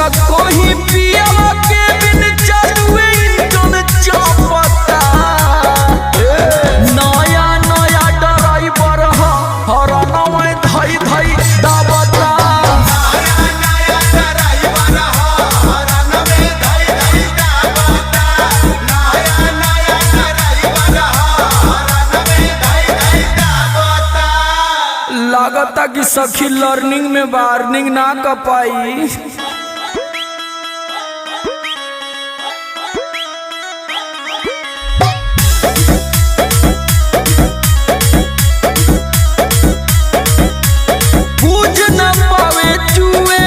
का कोई पिया के बिन चलुए इंजन चापता। नया नया ड्राइवर हरना में धई धई दाबता। लागता कि सखी लर्निंग में वार्निंग ना कर पाई। पूछ न पावे चुए